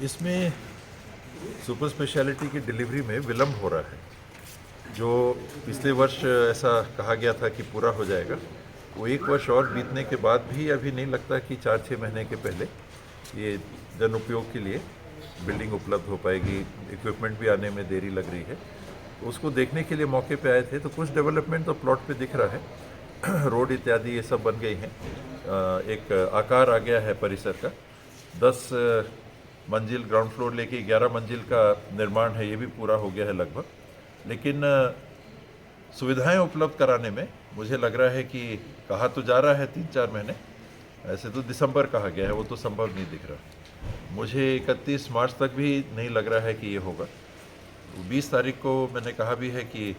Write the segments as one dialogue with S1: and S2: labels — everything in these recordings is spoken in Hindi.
S1: इसमें सुपर स्पेशलिटी की डिलीवरी में विलम्ब हो रहा है। जो पिछले वर्ष ऐसा कहा गया था कि पूरा हो जाएगा, वो एक वर्ष और बीतने के बाद भी अभी नहीं लगता कि 4-6 महीने के पहले ये जन उपयोग के लिए बिल्डिंग उपलब्ध हो पाएगी। इक्विपमेंट भी आने में देरी लग रही है। तो उसको देखने के लिए मौके पे आए थे, तो कुछ डेवलपमेंट तो प्लॉट पे दिख रहा है। रोड इत्यादि ये सब बन गई हैं। एक आकार आ गया है परिसर का। 10 मंजिल ग्राउंड फ्लोर लेके 11 मंजिल का निर्माण है, ये भी पूरा हो गया है लगभग। लेकिन सुविधाएं उपलब्ध कराने में मुझे लग रहा है कि कहा तो जा रहा है 3-4 महीने, ऐसे तो दिसंबर कहा गया है, वो तो संभव नहीं दिख रहा। मुझे 31 मार्च तक भी नहीं लग रहा है कि ये होगा। 20 तारीख को मैंने कहा भी है कि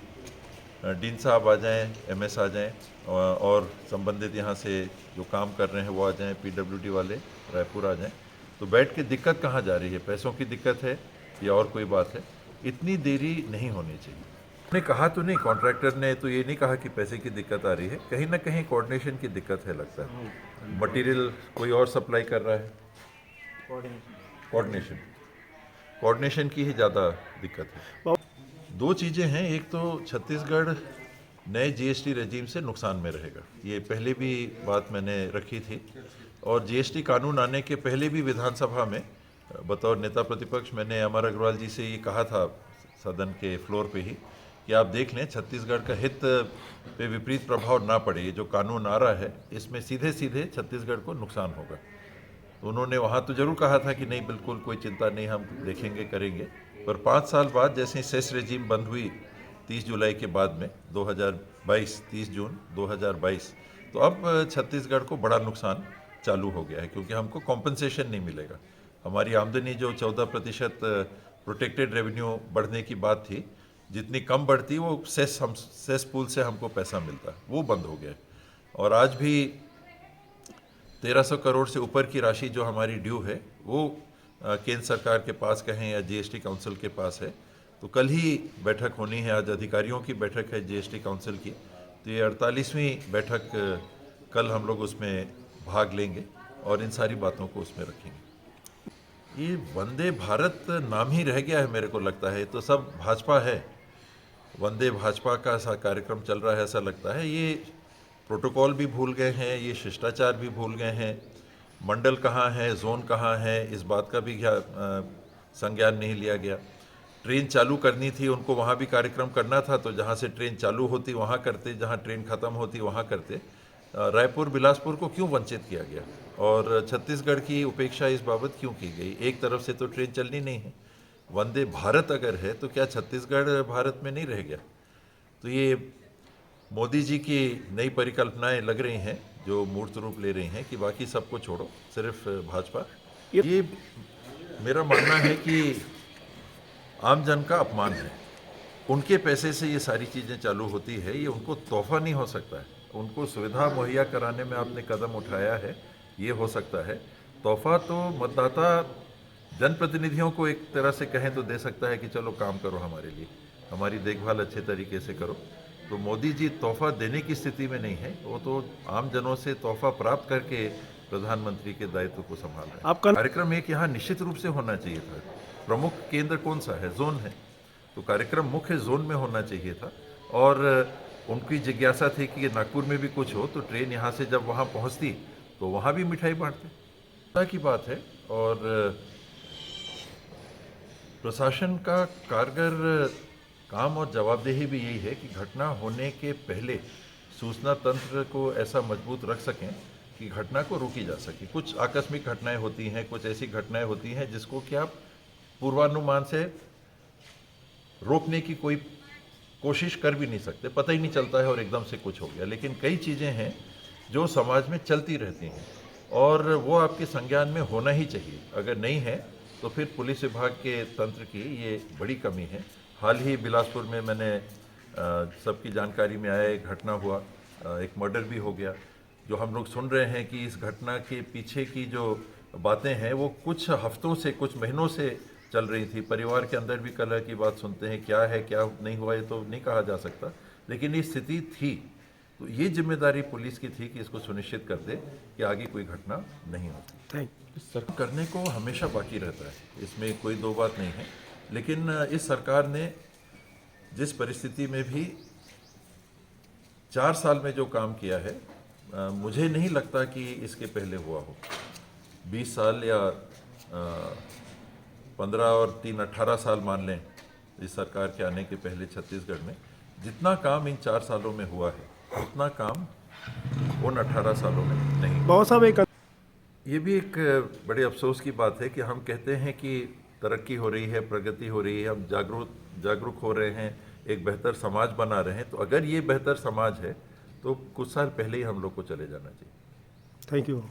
S1: डीन साहब आ जाएं, एमएस आ जाएं, और संबंधित यहाँ से जो काम कर रहे हैं वो आ जाएं, पीडब्ल्यूडी वाले रायपुर आ जाएं। तो बैठ के दिक्कत कहाँ जा रही है? पैसों की दिक्कत है या और कोई बात है? इतनी देरी नहीं होनी चाहिए। ने कहा तो नहीं, कॉन्ट्रैक्टर ने तो ये नहीं कहा कि पैसे की दिक्कत आ रही है, कहीं ना कहीं कोऑर्डिनेशन की दिक्कत है लगता है। मटेरियल कोई और सप्लाई कर रहा है, कोऑर्डिनेशन कोऑर्डिनेशन की ही ज़्यादा दिक्कत है। दो चीज़ें हैं, एक तो छत्तीसगढ़ नए जीएसटी रेजीम से नुकसान में रहेगा, ये पहले भी बात मैंने रखी थी। और जीएसटी कानून आने के पहले भी विधानसभा में बतौर नेता प्रतिपक्ष मैंने अमर अग्रवाल जी से ये कहा था सदन के फ्लोर पे ही कि आप देख लें छत्तीसगढ़ का हित पे विपरीत प्रभाव ना पड़े। ये जो कानून आ रहा है इसमें सीधे सीधे छत्तीसगढ़ को नुकसान होगा। तो उन्होंने वहाँ तो जरूर कहा था कि नहीं, बिल्कुल कोई चिंता नहीं, हम देखेंगे करेंगे। पर 5 साल बाद जैसे सेस रेजीम बंद हुई 30 जुलाई के बाद में 2022, 30 जून 2022, तो अब छत्तीसगढ़ को बड़ा नुकसान चालू हो गया है, क्योंकि हमको कॉम्पनसेशन नहीं मिलेगा। हमारी आमदनी जो 14% प्रोटेक्टेड रेवेन्यू बढ़ने की बात थी, जितनी कम बढ़ती वो सेस पूल से हमको पैसा मिलता, वो बंद हो गया। और आज भी 1300 करोड़ से ऊपर की राशि जो हमारी ड्यू है वो केंद्र सरकार के पास कहें या जीएसटी काउंसिल के पास है। तो कल ही बैठक होनी है, आज अधिकारियों की बैठक है जीएसटी काउंसिल की। तो ये 48वीं बैठक कल हम लोग उसमें भाग लेंगे और इन सारी बातों को उसमें रखेंगे। ये वंदे भारत नाम ही रह गया है, मेरे को लगता है तो सब भाजपा है, वंदे भाजपा का ऐसा कार्यक्रम चल रहा है ऐसा लगता है। ये प्रोटोकॉल भी भूल गए हैं, ये शिष्टाचार भी भूल गए हैं। मंडल कहाँ है, जोन कहाँ है, इस बात का भी संज्ञान नहीं लिया गया। ट्रेन चालू करनी थी उनको, वहाँ भी कार्यक्रम करना था, तो जहाँ से ट्रेन चालू होती वहाँ करते, जहाँ ट्रेन ख़त्म होती वहाँ करते। रायपुर बिलासपुर को क्यों वंचित किया गया और छत्तीसगढ़ की उपेक्षा इस बाबत क्यों की गई? एक तरफ से तो ट्रेन चलनी नहीं है। वंदे भारत अगर है तो क्या छत्तीसगढ़ भारत में नहीं रह गया? तो ये मोदी जी की नई परिकल्पनाएं लग रही हैं जो मूर्त रूप ले रही हैं कि बाकी सबको छोड़ो, सिर्फ भाजपा। ये मेरा मानना है कि आम जन का अपमान है। उनके पैसे से ये सारी चीज़ें चालू होती है, ये उनको तोहफा नहीं हो सकता है। उनको सुविधा मुहैया कराने में आपने कदम उठाया है, ये हो सकता है। तोहफा तो मतदाता जनप्रतिनिधियों को एक तरह से कहें तो दे सकता है कि चलो काम करो हमारे लिए, हमारी देखभाल अच्छे तरीके से करो। तो मोदी जी तोहफा देने की स्थिति में नहीं है, वो तो आम जनों से तोहफा प्राप्त करके प्रधानमंत्री के दायित्व को संभाल रहे हैं।
S2: आपका
S1: कार्यक्रम एक यहाँ निश्चित रूप से होना चाहिए था। प्रमुख केंद्र कौन सा है? जोन है। तो कार्यक्रम मुख्य जोन में होना चाहिए था। और उनकी जिज्ञासा थी कि नागपुर में भी कुछ हो, तो ट्रेन यहाँ से जब वहाँ पहुँचती तो वहाँ भी मिठाई बांटते की बात है। और प्रशासन का कारगर काम और जवाबदेही भी यही है कि घटना होने के पहले सूचना तंत्र को ऐसा मजबूत रख सकें कि घटना को रोकी जा सके। कुछ आकस्मिक घटनाएं होती हैं, कुछ ऐसी घटनाएं होती हैं जिसको कि आप पूर्वानुमान से रोकने की कोई कोशिश कर भी नहीं सकते, पता ही नहीं चलता है और एकदम से कुछ हो गया। लेकिन कई चीज़ें हैं जो समाज में चलती रहती हैं और वो आपके संज्ञान में होना ही चाहिए। अगर नहीं है तो फिर पुलिस विभाग के तंत्र की ये बड़ी कमी है। हाल ही बिलासपुर में मैंने सबकी जानकारी में आया एक घटना हुआ, एक मर्डर भी हो गया। जो हम लोग सुन रहे हैं कि इस घटना के पीछे की जो बातें हैं वो कुछ हफ्तों से, कुछ महीनों से चल रही थी। परिवार के अंदर भी कलह की बात सुनते हैं, क्या है क्या नहीं हुआ ये तो नहीं कहा जा सकता, लेकिन ये स्थिति थी। तो ये जिम्मेदारी पुलिस की थी कि इसको सुनिश्चित कर दे कि आगे कोई घटना नहीं होती।
S2: थैंक
S1: करने को हमेशा बाकी रहता है, इसमें कोई दो बात नहीं है। लेकिन इस सरकार ने जिस परिस्थिति में भी 4 साल में जो काम किया है, मुझे नहीं लगता कि इसके पहले हुआ हो। 20 साल या 15 और 3 18 साल मान लें इस सरकार के आने के पहले छत्तीसगढ़ में जितना काम इन 4 सालों में हुआ है उतना काम उन 18 सालों में नहीं।
S2: बाबा साहब एक
S1: ये भी एक बड़े अफसोस की बात है कि हम कहते हैं कि तरक्की हो रही है, प्रगति हो रही है, हम जागरूक हो रहे हैं, एक बेहतर समाज बना रहे हैं। तो अगर ये बेहतर समाज है तो कुछ साल पहले ही हम लोग को चले जाना चाहिए।
S2: Thank you.